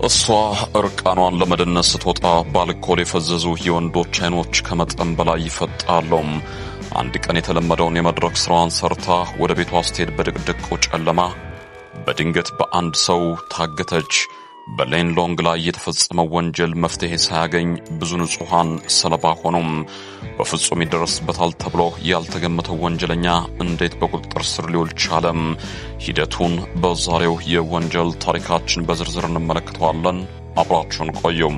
እሷ እርቃኗን ለመደነስ ስትወጣ ባልኮል የፈዘዙ የወንዶች አይኖች ከመጠን በላይ ይፈጣሉ። አንድ ቀን የተለመደውን የመድረክ ስራዋን ሰርታ ወደ ቤቷ ስትሄድ በድቅድቅ ጨለማ በድንገት በአንድ ሰው ታገተች። በሌን ሎንግ ላይ የተፈጸመው ወንጀል መፍትሄ ሳያገኝ ብዙ ንጹሃን ሰለባ ሆኑም። በፍጹም ይደረስበታል ተብሎ ያልተገመተው ወንጀለኛ እንዴት በቁጥጥር ስር ሊውል ቻለም? ሂደቱን በዛሬው የወንጀል ታሪካችን በዝርዝር እንመለከተዋለን። አብራችሁን ቆዩም።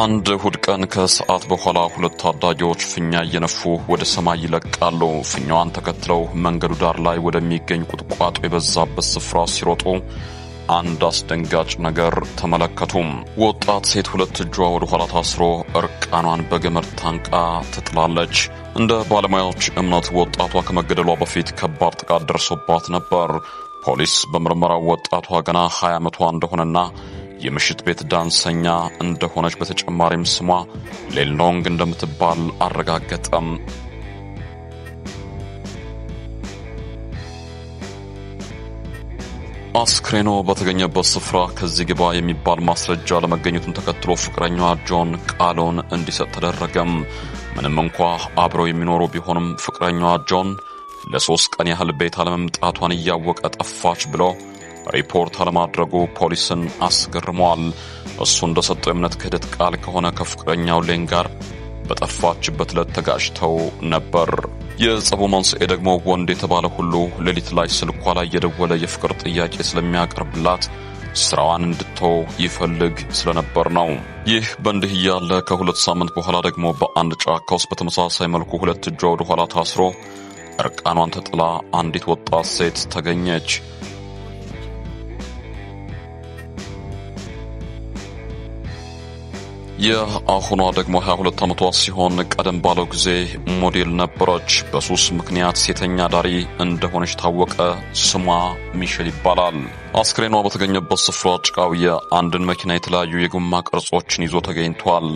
አንድ እሁድ ቀን ከሰዓት በኋላ ሁለት ታዳጊዎች ፊኛ እየነፉ ወደ ሰማይ ይለቃሉ። ፊኛዋን ተከትለው መንገዱ ዳር ላይ ወደሚገኝ ቁጥቋጦ የበዛበት ስፍራ ሲሮጡ አንድ አስደንጋጭ ነገር ተመለከቱ። ወጣት ሴት ሁለት እጇ ወደ ኋላ ታስሮ እርቃኗን በገመድ ታንቃ ትጥላለች። እንደ ባለሙያዎች እምነት ወጣቷ ከመገደሏ በፊት ከባድ ጥቃት ደርሶባት ነበር። ፖሊስ በምርመራው ወጣቷ ገና 20 ዓመቷ እንደሆነና የምሽት ቤት ዳንሰኛ እንደሆነች በተጨማሪም ስሟ ሌን ሎንግ እንደምትባል አረጋገጠም። አስክሬኗ በተገኘበት ስፍራ ከዚህ ግባ የሚባል ማስረጃ ለመገኘቱን ተከትሎ ፍቅረኛዋ ጆን ቃሉን እንዲሰጥ ተደረገም። ምንም እንኳ አብረው የሚኖሩ ቢሆንም ፍቅረኛዋ ጆን ለ3 ቀን ያህል ቤት አለመምጣቷን እያወቀ ጠፋች ብሎ ሪፖርት አለማድረጉ ፖሊስን አስገርሟል። እሱ እንደሰጠው የእምነት ክህደት ቃል ከሆነ ከፍቅረኛው ሌን ጋር በጠፋችበት ዕለት ተጋጭተው ነበር። የጸቡ መንስኤ ደግሞ ወንድ የተባለ ሁሉ ሌሊት ላይ ስልኳ ላይ የደወለ የፍቅር ጥያቄ ስለሚያቀርብላት ስራዋን እንድትተው ይፈልግ ስለነበር ነው። ይህ በእንዲህ እያለ ከ2 ሳምንት በኋላ ደግሞ በአንድ ጫካ ውስጥ በተመሳሳይ መልኩ ሁለት እጇ ወደ ኋላ ታስሮ እርቃኗን ተጥላ አንዲት ወጣት ሴት ተገኘች። የአሁኗ ደግሞ 22 ዓመቷ ሲሆን ቀደም ባለው ጊዜ ሞዴል ነበረች። በሱስ ምክንያት ሴተኛ ዳሪ እንደሆነች ታወቀ። ስሟ ሚሼል ይባላል። አስክሬኗ በተገኘበት ስፍራ ጭቃው የአንድን መኪና የተለያዩ የጎማ ቅርጾችን ይዞ ተገኝቷል።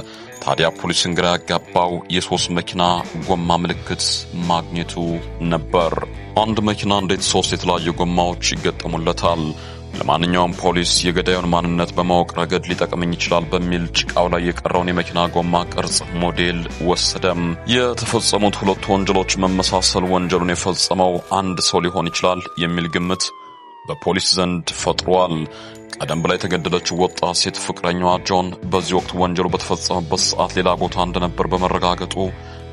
ታዲያ ፖሊስን ግራ ያጋባው የ3 መኪና ጎማ ምልክት ማግኘቱ ነበር። አንድ መኪና እንዴት 3 የተለያዩ ጎማዎች ይገጠሙለታል? ለማንኛውም ፖሊስ የገዳዩን ማንነት በማወቅ ረገድ ሊጠቅመኝ ይችላል በሚል ጭቃው ላይ የቀረውን የመኪና ጎማ ቅርጽ ሞዴል ወሰደም። የተፈጸሙት 2 ወንጀሎች መመሳሰል ወንጀሉን የፈጸመው አንድ ሰው ሊሆን ይችላል የሚል ግምት በፖሊስ ዘንድ ፈጥሯል። ቀደም ብላ የተገደለችው ወጣት ሴት ፍቅረኛዋ ጆን በዚህ ወቅት ወንጀሉ በተፈጸመበት ሰዓት ሌላ ቦታ እንደነበር በመረጋገጡ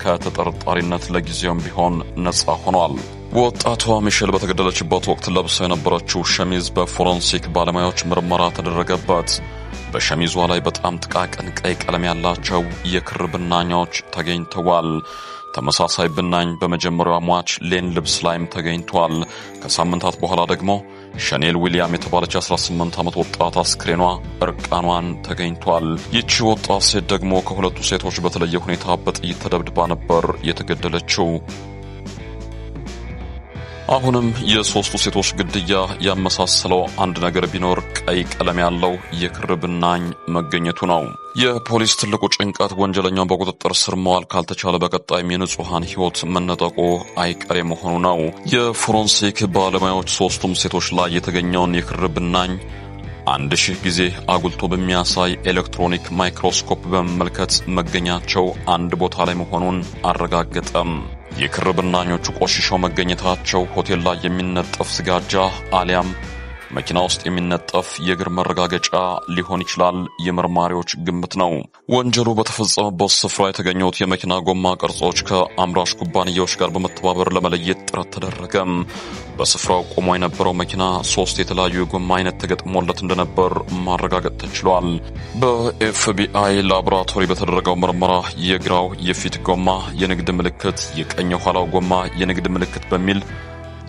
ከተጠርጣሪነት ለጊዜውም ቢሆን ነጻ ሆኗል። ወጣቷ ሚሼል በተገደለችበት ወቅት ለብሳ የነበረችው ሸሚዝ በፎረንሲክ ባለሙያዎች ምርመራ ተደረገበት። በሸሚዟ ላይ በጣም ጥቃቅን ቀይ ቀለም ያላቸው የክር ብናኞች ተገኝተዋል። ተመሳሳይ ብናኝ በመጀመሪያዋ ሟች ሌን ልብስ ላይም ተገኝቷል። ከሳምንታት በኋላ ደግሞ ሸኔል ዊሊያም የተባለች 18 ዓመት ወጣት አስክሬኗ እርቃኗን ተገኝቷል። ይቺ ወጣት ሴት ደግሞ ከሁለቱ ሴቶች በተለየ ሁኔታ በጥይት ተደብድባ ነበር የተገደለችው። አሁንም የ3ቱ ሴቶች ግድያ ያመሳሰለው አንድ ነገር ቢኖር ቀይ ቀለም ያለው የክር ብናኝ መገኘቱ ነው። የፖሊስ ትልቁ ጭንቀት ወንጀለኛውን በቁጥጥር ስር መዋል ካልተቻለ በቀጣይም የንጹሃን ሕይወት መነጠቁ አይቀሬ መሆኑ ነው። የፎረንሲክ ባለሙያዎች 3ቱም ሴቶች ላይ የተገኘውን የክር ብናኝ 1000 ጊዜ አጉልቶ በሚያሳይ ኤሌክትሮኒክ ማይክሮስኮፕ በመመልከት መገኛቸው አንድ ቦታ ላይ መሆኑን አረጋገጠም። የክር ብናኞቹ ቆሽሸው መገኘታቸው ሆቴል ላይ የሚነጠፍ ስጋጃ አሊያም መኪና ውስጥ የሚነጠፍ የእግር መረጋገጫ ሊሆን ይችላል የመርማሪዎች ግምት ነው። ወንጀሉ በተፈጸመበት ስፍራ የተገኙት የመኪና ጎማ ቅርጾች ከአምራች ኩባንያዎች ጋር በመተባበር ለመለየት ጥረት ተደረገም። በስፍራው ቆሞ የነበረው መኪና 3 የተለያዩ የጎማ አይነት ተገጥሞለት እንደነበር ማረጋገጥ ተችሏል። በኤፍቢአይ ላቦራቶሪ በተደረገው ምርመራ የግራው የፊት ጎማ የንግድ ምልክት፣ የቀኝ የኋላው ጎማ የንግድ ምልክት በሚል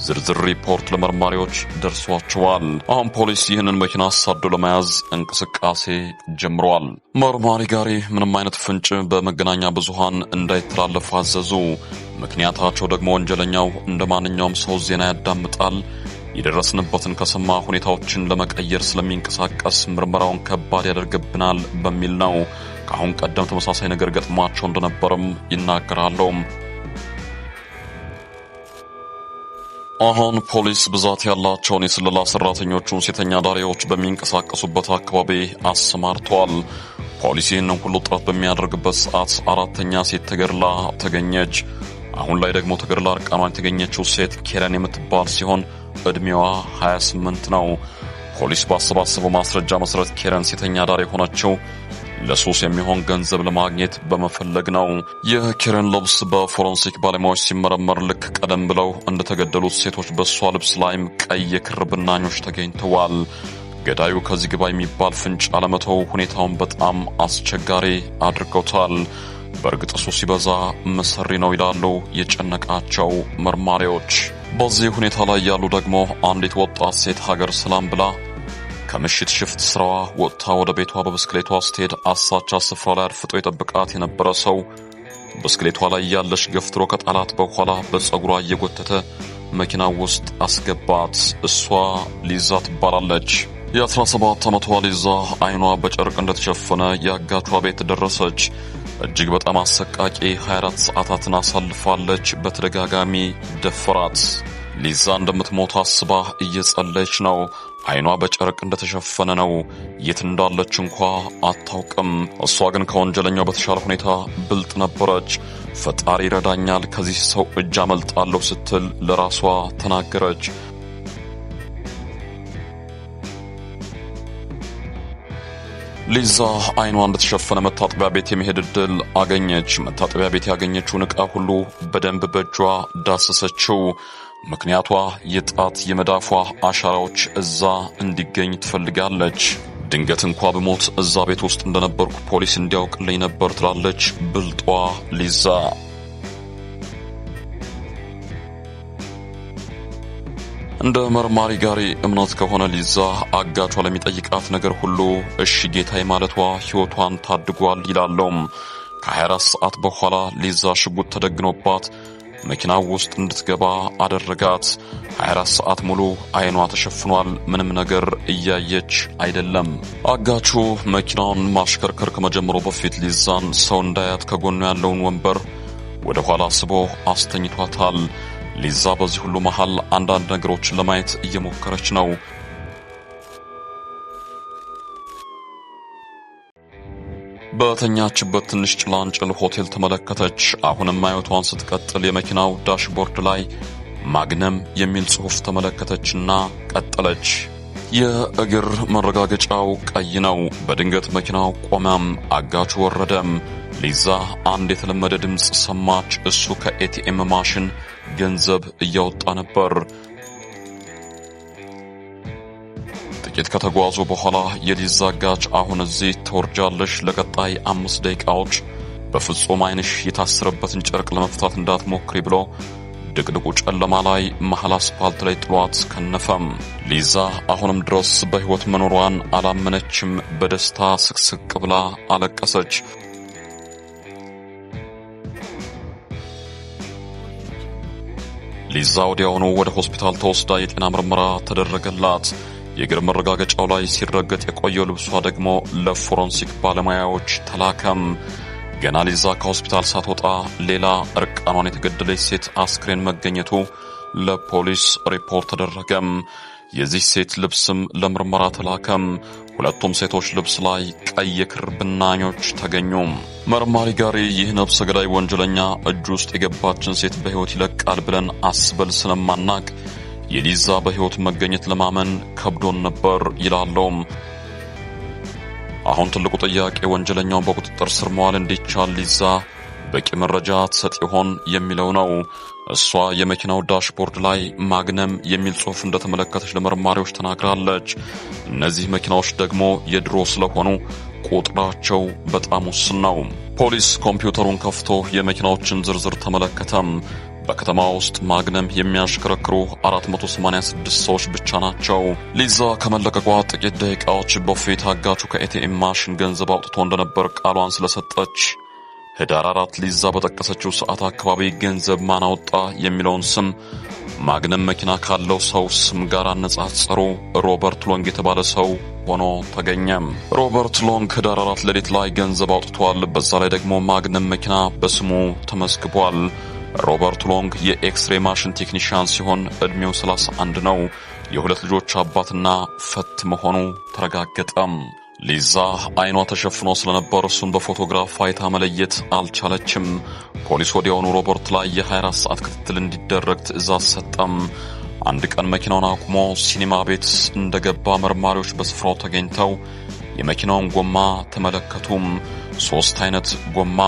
ዝርዝር ሪፖርት ለመርማሪዎች ደርሷቸዋል። አሁን ፖሊስ ይህንን መኪና አሳዶ ለመያዝ እንቅስቃሴ ጀምሯል። መርማሪ ጋሪ ምንም አይነት ፍንጭ በመገናኛ ብዙሃን እንዳይተላለፍ አዘዙ። ምክንያታቸው ደግሞ ወንጀለኛው እንደ ማንኛውም ሰው ዜና ያዳምጣል፣ የደረስንበትን ከሰማ ሁኔታዎችን ለመቀየር ስለሚንቀሳቀስ ምርመራውን ከባድ ያደርግብናል በሚል ነው። ከአሁን ቀደም ተመሳሳይ ነገር ገጥሟቸው እንደነበርም ይናገራሉ። አሁን ፖሊስ ብዛት ያላቸውን የስለላ ሰራተኞቹን ሴተኛ ዳሪዎች በሚንቀሳቀሱበት አካባቢ አሰማርተዋል። ፖሊስ ይህንን ሁሉ ጥረት በሚያደርግበት ሰዓት አራተኛ ሴት ተገድላ ተገኘች። አሁን ላይ ደግሞ ተገድላ እርቃኗን የተገኘችው ሴት ኬረን የምትባል ሲሆን ዕድሜዋ 28 ነው። ፖሊስ ባሰባሰበው ማስረጃ መሰረት ኬረን ሴተኛ ዳሪ የሆነችው ለሱስ የሚሆን ገንዘብ ለማግኘት በመፈለግ ነው። የኬረን ልብስ በፎረንሲክ ባለሙያዎች ሲመረመር ልክ ቀደም ብለው እንደተገደሉት ሴቶች በሷ ልብስ ላይም ቀይ የክር ብናኞች ተገኝተዋል። ገዳዩ ከዚህ ግባ የሚባል ፍንጭ አለመተው ሁኔታውን በጣም አስቸጋሪ አድርገውታል። በእርግጥ ሱስ ሲበዛ መሰሪ ነው ይላሉ የጨነቃቸው መርማሪዎች። በዚህ ሁኔታ ላይ ያሉ ደግሞ አንዲት ወጣት ሴት ሀገር ሰላም ብላ ከምሽት ሽፍት ስራዋ ወጥታ ወደ ቤቷ በብስክሌቷ ስትሄድ አሳቻ ስፍራ ላይ አድፍጦ የጠብቃት የነበረ ሰው ብስክሌቷ ላይ ያለች ገፍትሮ ከጣላት በኋላ በፀጉሯ እየጎተተ መኪና ውስጥ አስገባት። እሷ ሊዛ ትባላለች። የ17 ዓመቷ ሊዛ አይኗ በጨርቅ እንደተሸፈነ የአጋቿ ቤት ደረሰች። እጅግ በጣም አሰቃቂ 24 ሰዓታትን አሳልፋለች። በተደጋጋሚ ደፈራት። ሊዛ እንደምትሞት አስባ እየጸለየች ነው። አይኗ በጨርቅ እንደተሸፈነ ነው። የት እንዳለች እንኳ አታውቅም። እሷ ግን ከወንጀለኛው በተሻለ ሁኔታ ብልጥ ነበረች። ፈጣሪ ይረዳኛል፣ ከዚህ ሰው እጅ አመልጣለሁ ስትል ለራሷ ተናገረች። ሊዛ አይኗ እንደተሸፈነ መታጠቢያ ቤት የመሄድ ዕድል አገኘች። መታጠቢያ ቤት ያገኘችውን ዕቃ ሁሉ በደንብ በእጇ ዳሰሰችው። ምክንያቷ የጣት የመዳፏ አሻራዎች እዛ እንዲገኝ ትፈልጋለች። ድንገት እንኳ ብሞት እዛ ቤት ውስጥ እንደነበርኩ ፖሊስ እንዲያውቅልኝ ነበር ትላለች ብልጧ ሊዛ። እንደ መርማሪ ጋሪ እምነት ከሆነ ሊዛ አጋቿ ለሚጠይቃት ነገር ሁሉ እሺ ጌታዬ ማለቷ ሕይወቷን ታድጓል ይላሉም። ከ24 ሰዓት በኋላ ሊዛ ሽጉጥ ተደግኖባት መኪናው ውስጥ እንድትገባ አደረጋት። 24 ሰዓት ሙሉ አይኗ ተሸፍኗል። ምንም ነገር እያየች አይደለም። አጋቹ መኪናውን ማሽከርከር ከመጀመሩ በፊት ሊዛን ሰው እንዳያት ከጎኑ ያለውን ወንበር ወደ ኋላ ስቦ አስተኝቷታል። ሊዛ በዚህ ሁሉ መሃል አንዳንድ ነገሮችን ለማየት እየሞከረች ነው። በተኛችበት ትንሽ ጭላንጭል ሆቴል ተመለከተች። አሁንም ማየቷን ስትቀጥል የመኪናው ዳሽቦርድ ላይ ማግነም የሚል ጽሑፍ ተመለከተችና ቀጠለች። የእግር መረጋገጫው ቀይ ነው። በድንገት መኪናው ቆመም። አጋቹ ወረደም። ሊዛ አንድ የተለመደ ድምፅ ሰማች። እሱ ከኤቲኤም ማሽን ገንዘብ እያወጣ ነበር። ጥቂት ከተጓዙ በኋላ የሊዛ አጋች አሁን እዚህ ትወርጃለሽ፣ ለቀጣይ 5 ደቂቃዎች በፍጹም ዓይንሽ የታሰረበትን ጨርቅ ለመፍታት እንዳትሞክሪ ብሎ ድቅድቁ ጨለማ ላይ መሃል አስፓልት ላይ ጥሏት ከነፈም። ሊዛ አሁንም ድረስ በሕይወት መኖሯን አላመነችም። በደስታ ስቅስቅ ብላ አለቀሰች። ሊዛ ወዲያውኑ ወደ ሆስፒታል ተወስዳ የጤና ምርመራ ተደረገላት። የእግር መረጋገጫው ላይ ሲረገጥ የቆየው ልብሷ ደግሞ ለፎረንሲክ ባለሙያዎች ተላከም። ገና ሊዛ ከሆስፒታል ሳትወጣ ሌላ እርቃኗን የተገደለች ሴት አስክሬን መገኘቱ ለፖሊስ ሪፖርት ተደረገም። የዚህ ሴት ልብስም ለምርመራ ተላከም። ሁለቱም ሴቶች ልብስ ላይ ቀይ የክር ብናኞች ተገኙ። መርማሪ ጋሪ ይህ ነፍሰ ገዳይ ወንጀለኛ እጅ ውስጥ የገባችን ሴት በሕይወት ይለቃል ብለን አስበል ስለማናቅ የሊዛ በሕይወት መገኘት ለማመን ከብዶን ነበር ይላሉም። አሁን ትልቁ ጥያቄ ወንጀለኛውን በቁጥጥር ስር መዋል እንዲቻል ሊዛ በቂ መረጃ ትሰጥ ይሆን የሚለው ነው። እሷ የመኪናው ዳሽቦርድ ላይ ማግነም የሚል ጽሑፍ እንደተመለከተች ለመርማሪዎች ተናግራለች። እነዚህ መኪናዎች ደግሞ የድሮ ስለሆኑ ቁጥራቸው በጣም ውስን ነው። ፖሊስ ኮምፒውተሩን ከፍቶ የመኪናዎችን ዝርዝር ተመለከተም። በከተማ ውስጥ ማግነም የሚያሽከረክሩ 486 ሰዎች ብቻ ናቸው። ሊዛ ከመለቀቋ ጥቂት ደቂቃዎች በፊት አጋቹ ከኤቲኤም ማሽን ገንዘብ አውጥቶ እንደነበር ቃሏን ስለሰጠች ህዳር 4 ሊዛ በጠቀሰችው ሰዓት አካባቢ ገንዘብ ማን አወጣ የሚለውን ስም ማግነም መኪና ካለው ሰው ስም ጋር አነጻጸሩ። ሮበርት ሎንግ የተባለ ሰው ሆኖ ተገኘም። ሮበርት ሎንግ ህዳር 4 ሌሊት ላይ ገንዘብ አውጥቷል። በዛ ላይ ደግሞ ማግነም መኪና በስሙ ተመዝግቧል። ሮበርት ሎንግ የኤክስሬ ማሽን ቴክኒሻን ሲሆን እድሜው 31 ነው። የሁለት ልጆች አባትና ፈት መሆኑ ተረጋገጠም። ሊዛ አይኗ ተሸፍኖ ስለነበር እሱን በፎቶግራፍ አይታ መለየት አልቻለችም። ፖሊስ ወዲያውኑ ሮበርት ላይ የ24 ሰዓት ክትትል እንዲደረግ ትዕዛዝ ሰጠም። አንድ ቀን መኪናውን አቁሞ ሲኒማ ቤት እንደገባ መርማሪዎች በስፍራው ተገኝተው የመኪናውን ጎማ ተመለከቱም። 3 አይነት ጎማ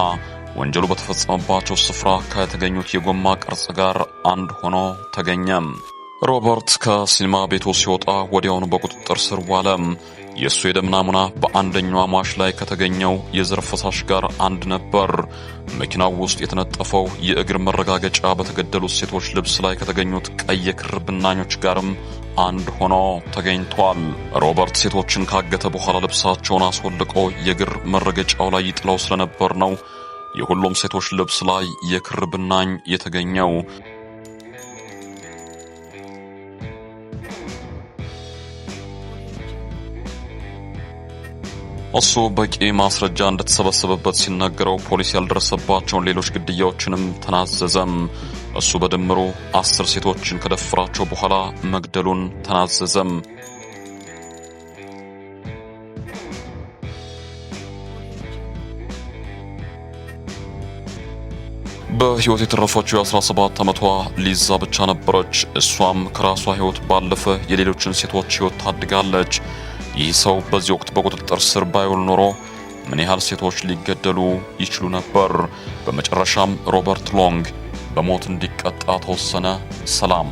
ወንጀሉ በተፈጸመባቸው ስፍራ ከተገኙት የጎማ ቅርጽ ጋር አንድ ሆኖ ተገኘም። ሮበርት ከሲኒማ ቤቱ ሲወጣ ወዲያውኑ በቁጥጥር ስር ዋለም። የሱ የደም ናሙና በአንደኛው አሟሽ ላይ ከተገኘው የዘር ፈሳሽ ጋር አንድ ነበር። መኪናው ውስጥ የተነጠፈው የእግር መረጋገጫ በተገደሉት ሴቶች ልብስ ላይ ከተገኙት ቀይ የክር ብናኞች ጋርም አንድ ሆኖ ተገኝቷል። ሮበርት ሴቶችን ካገተ በኋላ ልብሳቸውን አስወልቆ የእግር መረገጫው ላይ ይጥለው ስለነበር ነው የሁሉም ሴቶች ልብስ ላይ የክር ብናኝ የተገኘው። እሱ በቂ ማስረጃ እንደተሰበሰበበት ሲናገረው ፖሊስ ያልደረሰባቸውን ሌሎች ግድያዎችንም ተናዘዘም። እሱ በድምሩ 10 ሴቶችን ከደፈራቸው በኋላ መግደሉን ተናዘዘም። በህይወት የተረፈችው የ17 ዓመቷ ሊዛ ብቻ ነበረች። እሷም ከራሷ ህይወት ባለፈ የሌሎችን ሴቶች ህይወት ታድጋለች። ይህ ሰው በዚህ ወቅት በቁጥጥር ስር ባይውል ኖሮ ምን ያህል ሴቶች ሊገደሉ ይችሉ ነበር? በመጨረሻም ሮበርት ሎንግ በሞት እንዲቀጣ ተወሰነ። ሰላም።